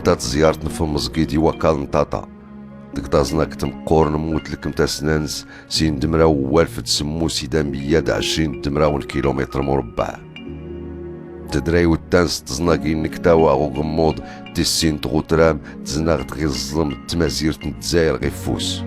دات زيارة نفهم مزقيدي وكال نطاطا دكتازناك تمقور نموت لكم تاسنانس سين دمراو والف تسمو سيدا 120 دمراون كيلومتر مربع تدري والتانس تزناقي نكتاوا غو غموض تسين تغوترام تزناغ تغي الظلم تمازير تنتزاير غي فوس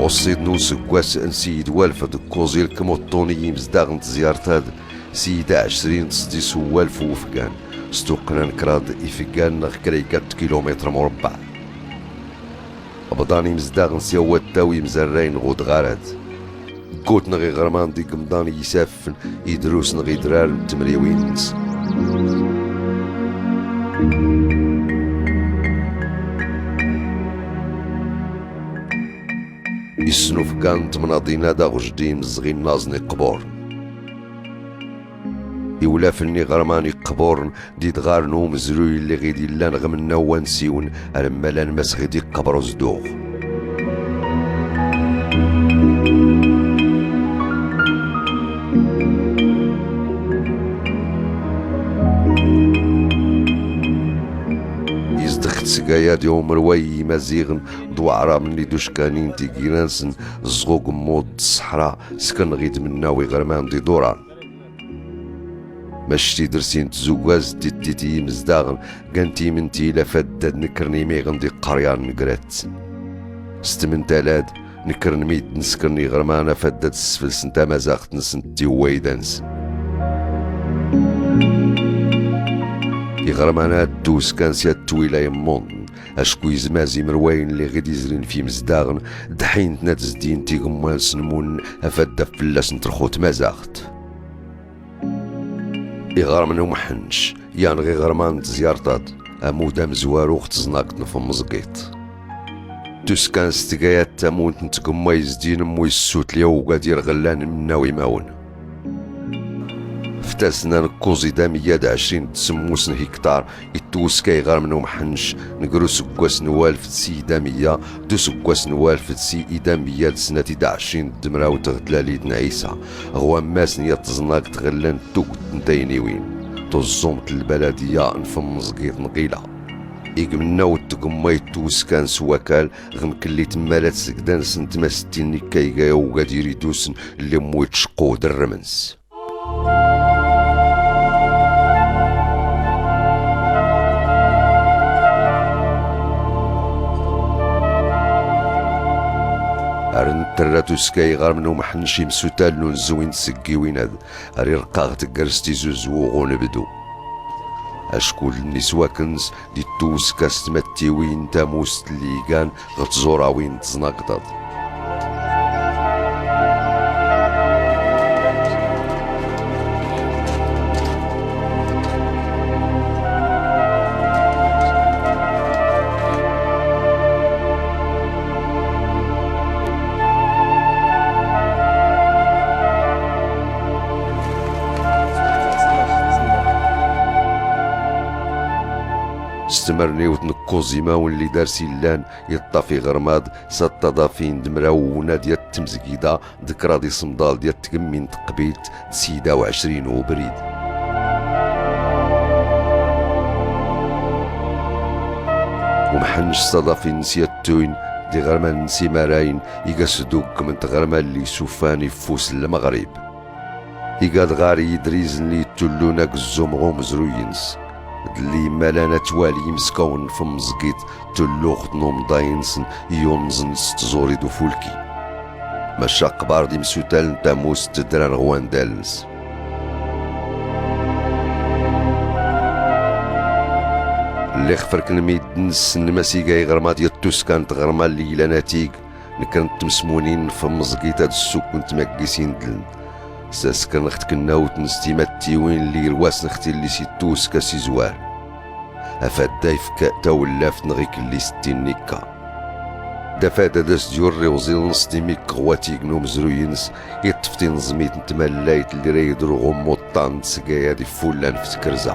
وصيد نوسكواس نسيد والفد كوزيل كموطوني مزداغن تزيارت هاد سيدة 20 تصدي سوالف وفقان ستوقنا نكراد إفقان نغ كريكات كيلومتر مربع أبضاني مزداغن سيوات تاوي مزرين غود غارات قوت نغي غرمان دي قمضاني يسافن يدروس نغي درار تمريوينس يسنو فكان تمناضينا دا غجدين مزغين نازني قبور يولا فني غرماني قبور دي دغارنو مزروي اللي غيدي لان غمنا وانسيون ألما لان مسغيدي قبرو زدوغ سقايا يوم رواي مزيغن دوعرا مني دوشكانين تيكينانسن زغوق مود الصحراء سكن غيد منا ويغرمان دي دوران ماشتي درسين تزوغاز تيتي مزداغن كانتي منتي لفدد نكرني ميغن دي قريان نقرات ستمن تالاد نكرن ميد نسكرني غرمانا فدد السفل سنتا مزاقت نسنتي ويدانس يغرمانات دوس كان سياد تويلا يمون اشكو يزمازي مرواين اللي غيد يزرين في مزداغن دحين تناتزدين تيغمان سنمون افدا فلاس نترخوت مازاغت يغرمنا ومحنش يعني غي غرمان تزيارتات امودا مزوارو ختزناك نفم مزقيت دوس كان ستقايات تامون نتقما يزدين موي السوت ليا وقادير غلان منا ويماون فتاسنا نكوزي دا 120 تسموسن هكتار يتوس كاي غار منو محنش نقرو سكواس نوالف سي دا 100 دو سكواس نوالف سي إدا 100 سنة 20 دمراو تغدلالي عيسى غوا ماس نيا تزناك تغلان توك نتايني وين تزومت البلدية نفم زقيط نقيلة إيقمنا وتقما يتوس كان سواكال غم كلي تمالات سكدان سنت ما 60 كايغا وغادي يريدوسن اللي مويت شقو درمنس أرن تراتو سكاي غار منو محنشي مسوتال نون زوين تسكي وين هاد أري رقاغ تقرستي زوزو غونبدو أشكول النسوا كنز دي توس كاستمتي وين تاموس تليقان غتزورا وين تزناقضاد استمرني وتنكوزي ماون اللي دار سيلان يطافي غرماد سطضافين دمراو ونادية تمزقيدة ذكرى دي صمدال ديال تكمين تقبيلت سيدة وعشرين وبريد ومحنش صدافين نسيتوين دي غرمان نسي مراين يقاسدوك من تغرمان اللي سوفاني فوس المغرب يقاد غاري يدريز اللي تلوناك الزومغو مزروينس اللي مالانا توالي مسكون في مزقيت تلوغ نوم داينسن يومزن ستزوري دو فولكي ماشا قبار دي مسوتال نتاموس تدران غوان دالنس اللي خفرك نميد نسن مسيقاي غرما ديال التوسكان تغرما اللي لا ناتيق نكرن تمسمونين في مزقيت هاد السوق كنت ماكيسين دلن ساسكن اخت كنا وتنستيماتي وين اللي رواس نختي اللي سيتوس كاسي زوار افاد دايف كاتا ولاف نغيك اللي 60 نيكا دافادا داس جوري وزيل نصدي ميك غواتي كنو مزروينس يطفتي نزميت نتملايت اللي رايدرو غمو الطان تسقايا دي فولان في تكرزا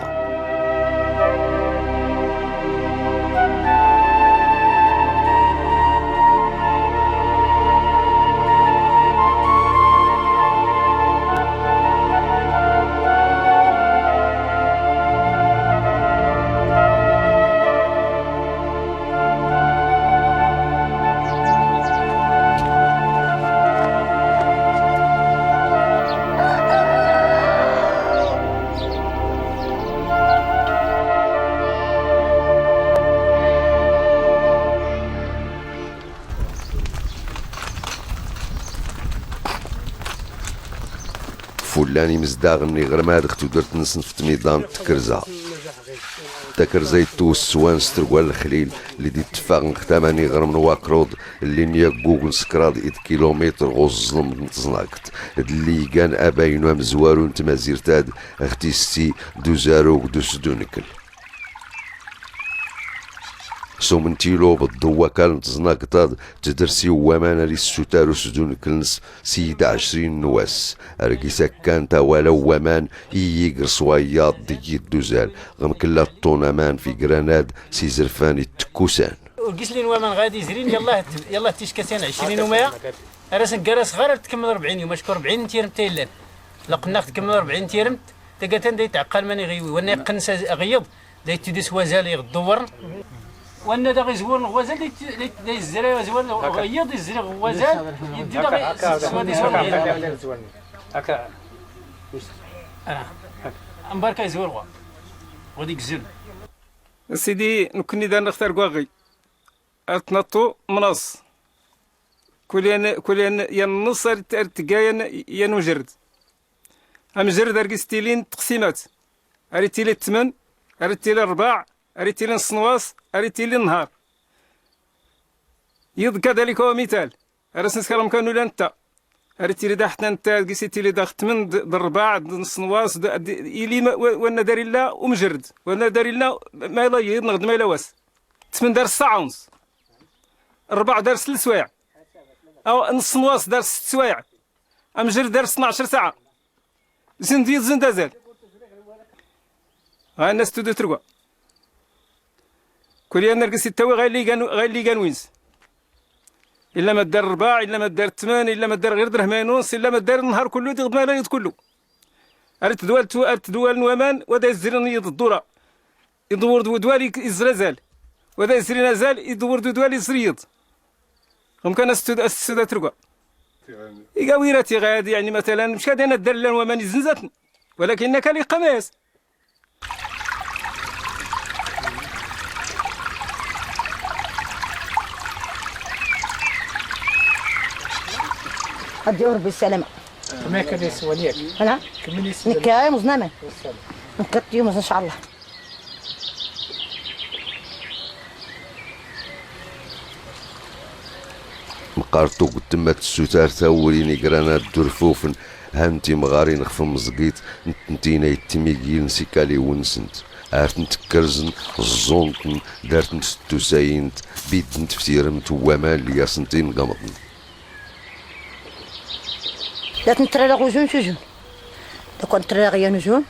ولاني مزداغني غير ما دخت ودرت نصنفت ميدان تكرزا تكرزا يتو السوان سترقوال الخليل اللي دي اتفاق نختاماني غير من واكرود اللي نيا جوجل سكراد 8 كيلومتر غوز ظلم نتزناكت اللي كان اباينو مزوارو نتمازيرتاد اختي ستي دوزارو دوسدونكل سومنتيلو بالضوء كانت زناقطاد تدرسي ومانا للسوتارو سدون كلنس سيد 20 نواس ارقيسا كانت ولو ومان ييقر صوياط دي الدوزال غم كلا الطونمان في جراناد سي زرفاني التكوسان ورقيس لي نوامان غادي زرين يلا تيشكاسين 20 ومية راسن كراس غير تكمل 40 يوم اشكر 40 تيرم تيلان لقنا تكمل 40 تيرم تقاتن دي تعقل ماني غيوي وانا قنس غيض دي تدس وزال يغدور وانا دا غيزور غوازال دي الزرا وزوال غيض الزرا غوازال يدي دا سوادي زوال هكا مباركه يزور غوا وديك الزل سيدي نكوني دا نختار كواغي اتنطو مناص كلين يا النص تقاين يا نجرد امجرد ارقستيلين تقسيمات اريتيلي الثمن اريتيلي الرباع اريتيلي الصنواس اريتيلي النهار يض كذلك هو مثال ارسنس كلام كانوا لانتا اريتيلي دا حتى انت قسيتيلي دا الثمن الرباع الصنواس الي وانا داري الله ومجرد وانا داري الله ما لا يض نغد ما لا واس الثمن دار الساعه ونص الرباع دار 3 سوايع او نص نواص دار 6 سوايع امجر دار 12 ساعه زين دازال ها الناس تدو ترقى كل يوم نرقص التوي غير اللي كان وينز الا ما دار رباع الا ما دار ثمان الا ما دار غير درهم ونص الا ما دار النهار كله يغد ما لا يغد كله اريت دوال نوامان ودا يزرن يض الدوره يدور دوالي يزرزال ودا يزري نزال يدور دوالي يزريض هم كان السودة ترقى إيقاويراتي غادي يعني مثلا مش كادي أنا الدلان وماني زنزاتن ولكن كان لي قماس غادي يهرب بالسلامة ما كان يسوانيك أنا نكاي مزنامة نكت يوم إن شاء الله مقارطو قدمت السوتار ثوريني قرانا درفوفن هانتي مغاري نخفم مزقيت نتنتينا يتميقيل نسيكالي ونسنت عرفت نتكرزن الزونتن دارت نستو ساينت بيد نتفتيرمت ومان ليا سنتين قمطن لا تنترى غوجون سجون لو نترى غيا نجون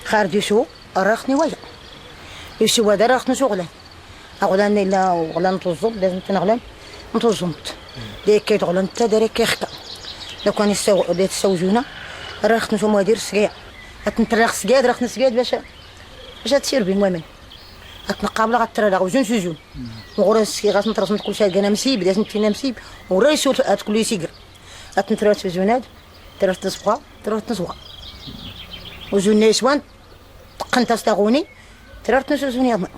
خارج يسو أراخني وجه يسو هذا راخني شغلان أغلان إلا وغلان نتوزم لازم تنغلان نتوزمت ديك كي تغلان تا داري كيختا لو كان يتسوجونا راخني شو مدير سقيع أتنترى سقيع راخني سقيع باش تسير بين وامن أتنقابل غترى غوجون سجون وغرس كي غاتنترى كل شيء كان مسيب لازم تينا مسيب وريسو تكل يسيقر أتنترى سجونات ترى تصبغ ترى تصبغ وزون نيسوان تقنت استغوني ترى تنسوزوني يضمن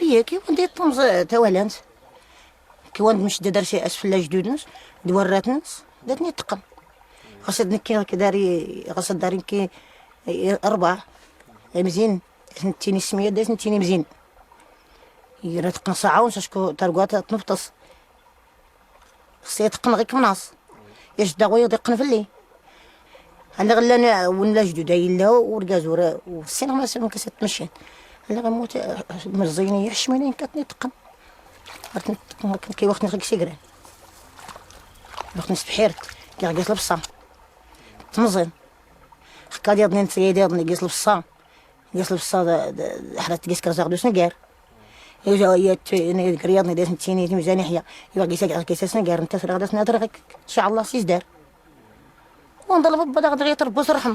هي كي وندي طمز توالانس كي وند مش دار شي اسفل جدودنس دوراتنس داتني تقن قصدني كي داري قصد داري كي 4 مزين سنتيني سميه داز سنتيني مزين يرا تقن ساعه ونص شكو ترقات تنفطس خصي تقن غير كمناص ياش داوي يقن في الليل انا غلا ولا جدود الا ورقازور والسينما ما كاسات تمشي انا غنموت مزيني يحشمني كاتني تقن كي وقت نخلق سيكران وقت نستحيرت كي غاقيس لبصام تمزين خكا ديال نتسيدي نقيس لبصام قيس لبصام حرات قيس كرزاق دوس نقار يا رياضني داس نتيني ميزان يحيى قيس نقار انت غاداس نادر ان شاء الله سيزدار ونضرب بدا غادي يطربوس رحم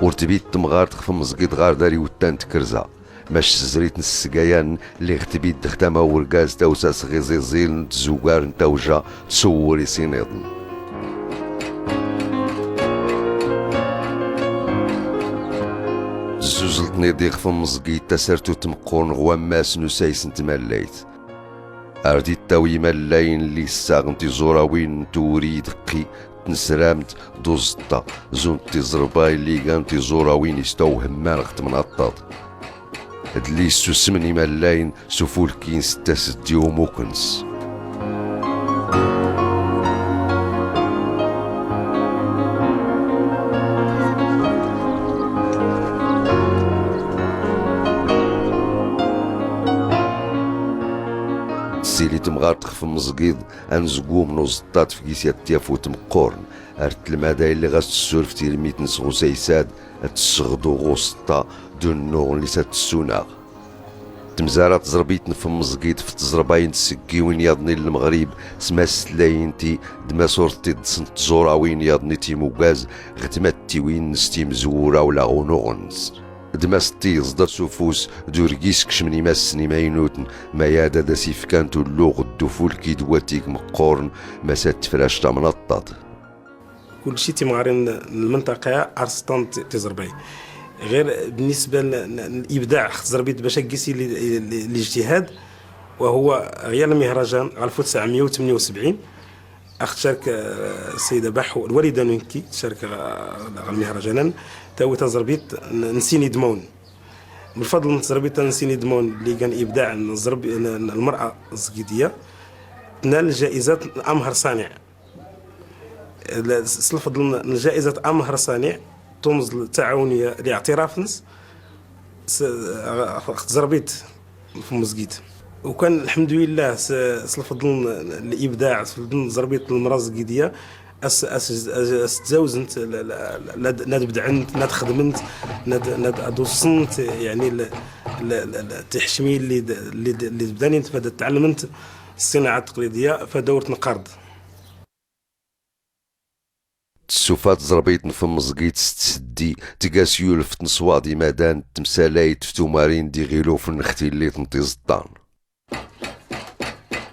ورتبيت تمغار تخفم مزقيد غار داري وتان تكرزا ماش زريت نسقايان اللي اغتبيت دختامة ورقاز تاوساس غيزيزيل تزوغار نتاوجا تصوري سينيضن زوزلتني ديغ فم مزقيد تسرتو تمقون غواماس نسايس نتماليت أردي التاوي ملاين اللي ساغنتي زوراوين توري دقي تنسرامت دوزطا زونتي زرباي اللي كانتي زوراوين يستوهم مارغت من الطاط اللي سوسمني ملاين سفولكين ستاسدي وموكنس سيلي تمغار تخف مزقيض انزقو من وزطات في كيسيات تيافو تمقورن ارت المداي اللي غاس تسور في تيرميت نسغو سيساد اتسغدو غوسطا دون نوغ اللي ساتسونا تمزارات زربيت نفم مزقيد في تزرباين تسقي وين ياضني للمغرب سما سلاينتي دما صورتي دسنت زورا وين ياضني تيموغاز غتماتي وين نستي مزورا ولا غونوغنس دما ستي زدر سوفوس دوركيس كشمني ما سنيماينوتن ما يادا دا سيفكانتو اللوغ الدفول كي دواتيك مقورن ما ساتفراش تا منطط كل شيء تيمغارين المنطقة أرسطان تزرباي غير بالنسبة للإبداع زربيت باش كيسي الاجتهاد وهو غير المهرجان 1978 شارك السيدة بحو الوالدة نونكي تشارك المهرجان تاوي تزربيت نسيني دمون بالفضل تزربيت نسيني دمون اللي كان إبداع المرأة الزقيدية تنال جائزة أمهر صانع الفضل جائزة أمهر صانع تمز التعاونية لاعتراف نس زربيت في مسجد وكان الحمد لله الفضل الإبداع زربيت المرأة الزقيدية تزوزنت ناد بدعنت ناد خدمت ناد ادوسنت يعني التحشمي اللي بداني تعلمت الصناعة التقليدية فدورت نقرض السوفات زربيت نفم مزقيت ستسدي تقاس يولف نصوادي مادان تمسالايت فتومارين دي غيلو في النختي اللي تنطي زطان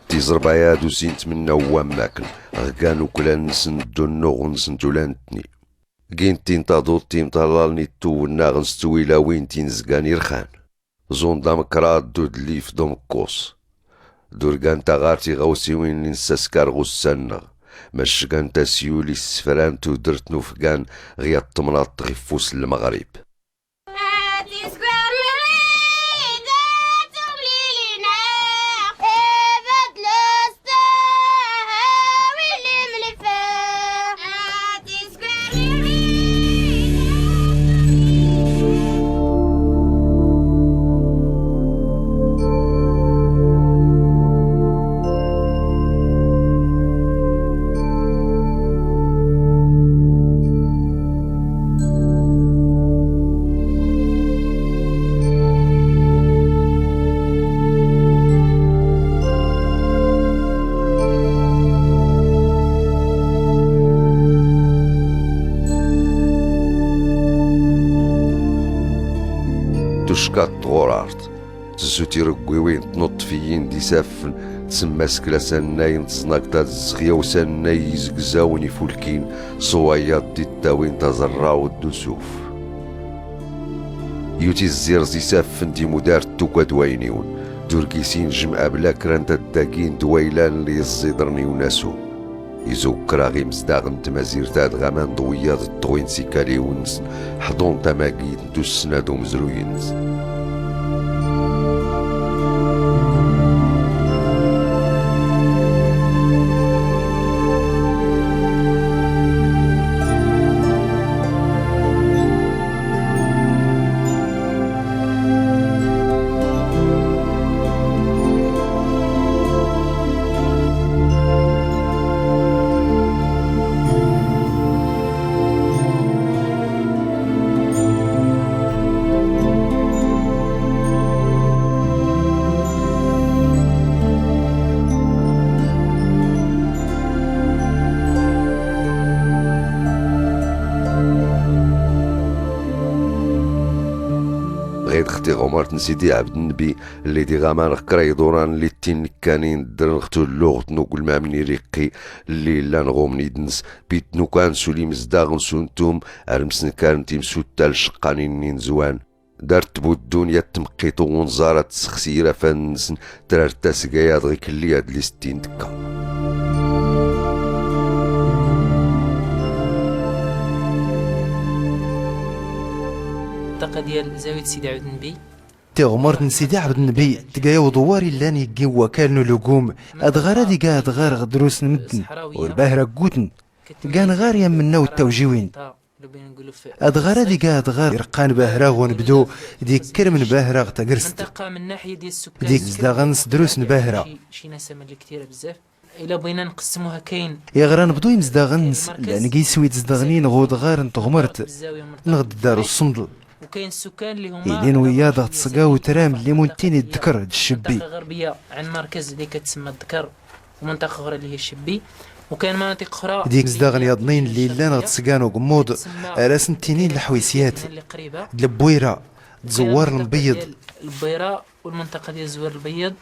تيزربايا دوزينت منا واماكن غكانو كلان نسندو النوغ نسندو لانتني كين تينتاضو تيمطالالني تو الناغنس تويلا وين تينزقاني رخان زون دام كراد دود لي في دومكوس دوركان تاغارتي غوسي وين نساسكار غوسانغ ماش كان تاسيولي السفران تو درت نوفكان غيا الطمناط غيفوس المغرب تشكات غورارت تزوتي ركويوين تنط فيين دي سافن تسمى سكلا سناين تصناك تا الزغيا وسناي يزقزاون يفولكين صوايات دي التاوين تزراو الدسوف يوتي الزيرزي سافن دي مدار توكا دوينيون دوركيسين جمع بلا كرانتا الداكين دويلان لي الزيدرني وناسو يزو كراغي مزداغن تمازيرتاد غامان ضويات الطوين سيكالي ونس حضون تماكيد ندوس سنادو مزروينز غيد اختي غمرت نسيدي عبد النبي اللي دي غامان غكراي دوران اللي تين كانين درنختو اللغت نوكل ما مني ريقي اللي لا نغومني دنس بيت نوكان سولي مزداغن سونتوم ارمسن كارنتي مسوتا لشقانين نين زوان دارت بو الدنيا تمقيتو ونزارت سخسيرة فنسن ترارتا سقايا دغيك اللي هاد لي 60 دكا. المنطقة ديال زاوية سيدي عبد النبي تغمرت سيدي عبد النبي تلقايا ودواري لاني كي وكالنو لقوم ادغار دي قا ادغار غدروس نمدن والباهرة قوتن كان غار يمنا والتوجيوين ادغار دي قا ادغار رقان باهرة ونبدو ديك كرمن باهرة غتقرست المنطقة من ناحية ديال السكان ديك زداغنس دروس نباهرة شي ناس ملي كثيرة بزاف الا بغينا نقسموها كاين يا غرا نبدو يمزداغنس لان كي سويت زداغنين غود غار نتغمرت نغد دارو الصندل وكاين السكان اللي هما إذن ويا ضغط صقا وترام اللي مونتين الذكر الشبي منطقة غربية عن مركز اللي كتسمى الذكر ومنطقة أخرى اللي هي الشبي وكاين مناطق أخرى ديك زداغن يضنين اللي لا نغتسقان وقمود راس نتينين الحويسيات اللي قريبة البويرة تزوار المبيض البويرة والمنطقة ديال الزوار البيض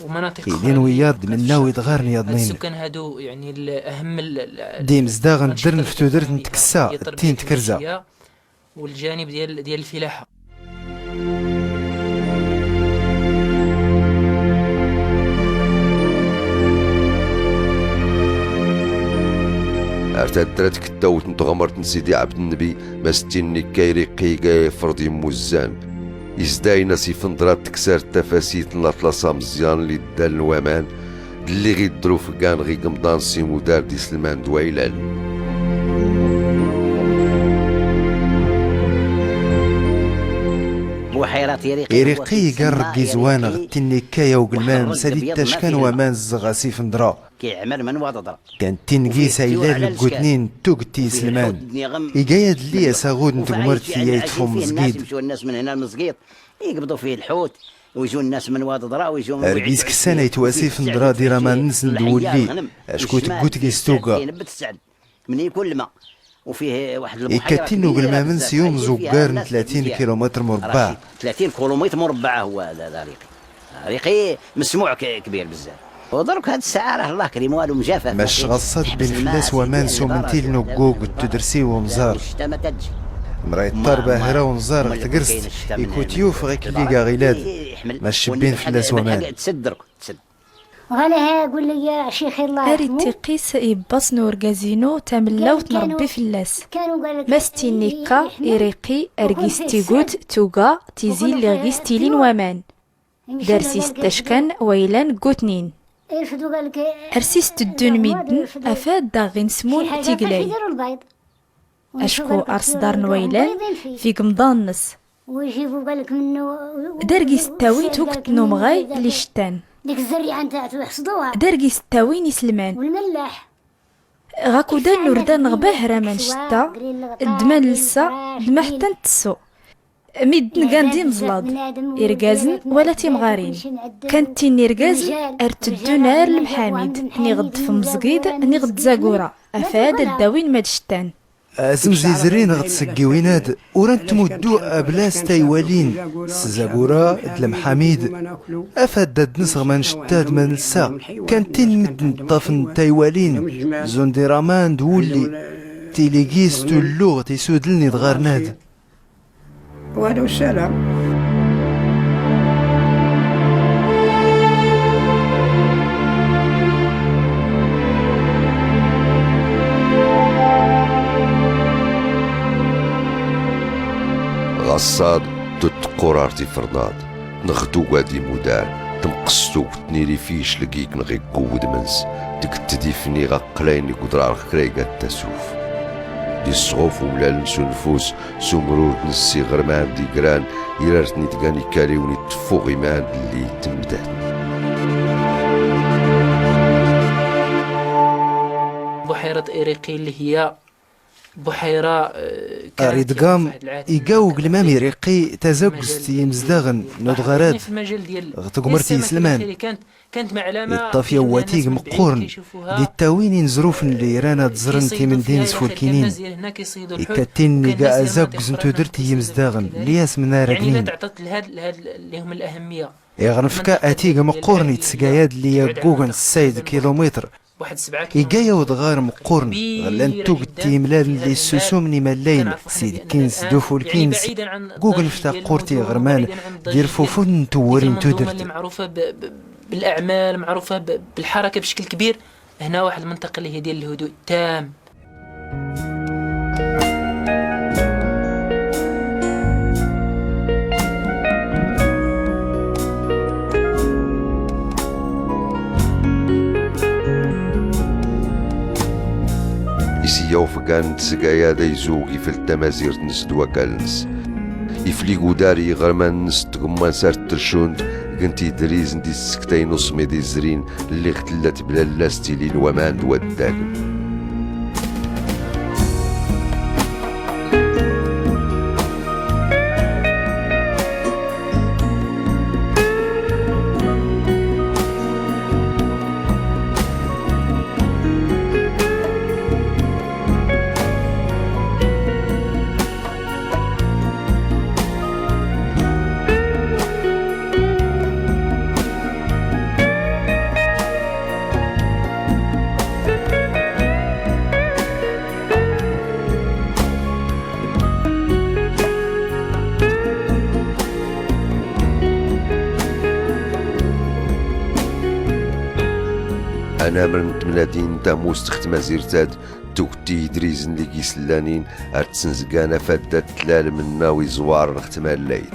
ومناطق أخرى إذن ويا منا ويتغار يضنين السكان هادو يعني الأهم ديم زداغن درن فتودرت نتكسا تين تكرزا والجانب ديال الفلاحة. ارتدرت كتاوت نتغمرت نسيدي عبد النبي ما ستيني كايري قيقاي فرضي موزان يزداينا سيفندرات تكسر تفاسيت نطلصا مزيان اللي دال الوامان اللي غيدرو في كان غي قمضان سيمو دار دي سلمان دويلال. إريقي قرق زوان غتيني كايا وقلمان مسادي تاشكان ومان الزغاسي فندرا كيعمل من وضدرا كان تنقي سايلال القوتنين توقتي سلمان إيقايد لي ساغود نتقمرت في يتفهم مزقيد يمشوا الناس من هنا المزقيط يقبضوا فيه الحوت ويجوا الناس من وضدرا ويجوا أرقيس كسانة يتواسي فندرا ديرا ما ننسن دولي أشكو تقوت كيستوكا من يكون الماء وفيه واحد البحيره يكتينو بالمامن سيوم زوكار 30 كيلومتر مربع 30 كيلومتر مربع هو هذا ريقي مسموع كبير بزاف ودرك هاد الساعه راه الله كريم والو مجافه ماش غصات بين فلاس ومانسو من تيل نوكوك تدرسي ونزار مرايت طربه هرا ونزار تقرست يكوتيوف غيك اللي غيلاد ماش شبين فلاس ومان تسد غالها قول لي يا شيخي الله أريد تقيس إباس نور غازينو تاملاوت نربي فلاس ماستينيكا إريقي أرغيستيغوت توغا تيزيل لغيستيلين ومان دارسيس تشكن ويلان قوتنين أرسيس تدون ميدن أفاد داغين سمون تيقلاي أشكو أرس دار نويلان في قمضانس دارقيس تاوين توقت نومغاي لشتان ديك الزريعه نتاعو يحصدوها دارقي ستاوين سلمان والملاح غاكو دان نوردان نغباه رامان شتا الدمان لسا دما حتى نتسو ميدن كاندي مزلاض إرقازن ولا تيمغارين كانت تيني رقاز ارتدو نار المحامد ني غد في مزقيد ني غد زاقورا أفاد الداوين مادشتان زمزيزرين غتسقيويناد وران تمدو أبلاس تايوالين سزاقورا دلم حميد أفاد داد نسغ من شتاد من لسا كان تين مدن طافن تايوالين زون دي رامان دولي تيليقيس تلوغ تيسودلني دغارناد وهذا السلام غصاد تتقرارتي فرناض نغدو قادي مدار تمقصتو بتنيري فيش لقيك نغي قود منس تكتدي فني غقليني قدرار خريقة تسوف دي الصغوف ولا نسو نفوس سمرود نسي غرمان دي قران يرارتني تقاني كاليوني تفوغي مان اللي تمدان بحيرة إريقي اللي هي بحيرة أريدقام إيقاوق المامي ريقي تزاقستي مزداغن نضغرات في المجال ديال غتقمرتي سلمان كانت معلمة الطافية واتيق مقورن دي التاوينين زروفن اللي رانا تزرنتي من دين سفولكينين إكاتين نيقا أزاق زنتو درتي مزداغن لياس من يعني راقنين لا تعطت لهاد اللي هم الأهمية غنفكا اتيغا مقورني تسقاياد اللي قوغن 6 كيلومتر واحد 7 إيقايا ودغار مقورن غلان توق التيملال اللي السوسومني مالين سيد كينس دوفول كينس قوغن فتا قورتي غرمان دير فوفون تورين تودرت اللي معروفة بالأعمال، معروفة بالحركة بشكل كبير. هنا واحد المنطقة اللي هي ديال الهدوء التام. إسيا وفقان تسقايا دا يزوغي في التمازير تنسدوا كالنس يفليقو داري غرمان نس تقمان سار ترشوند كنتي دريز ندي السكتين وصمي دي الزرين اللي اختلت بلا لاستيلين ومان دوداك أنا من تمنادين تاموس تخت مازيرتاد توكتي دريزن لي كيسلانين أرتسنزقانا فادات تلال منا ويزوار نخت ماليت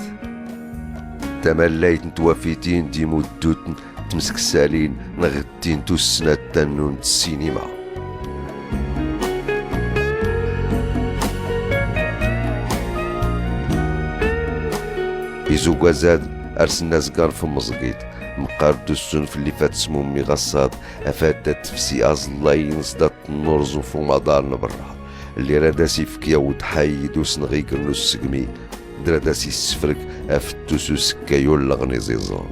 تماليت نتوافيتين دي مدوتن تمسك السالين نغتين توسنا التنون السينما يزوقا زاد أرسلنا زقار في مزقيت مقارد السنف اللي فات سمومي غصاد أفادت في أزلاين صدات النرز وفو مدار نبرها اللي راداسي فكيا وتحيد وسنغيكر نسقمي دراداسي السفرك أفتوسو سكايو لغني زيزون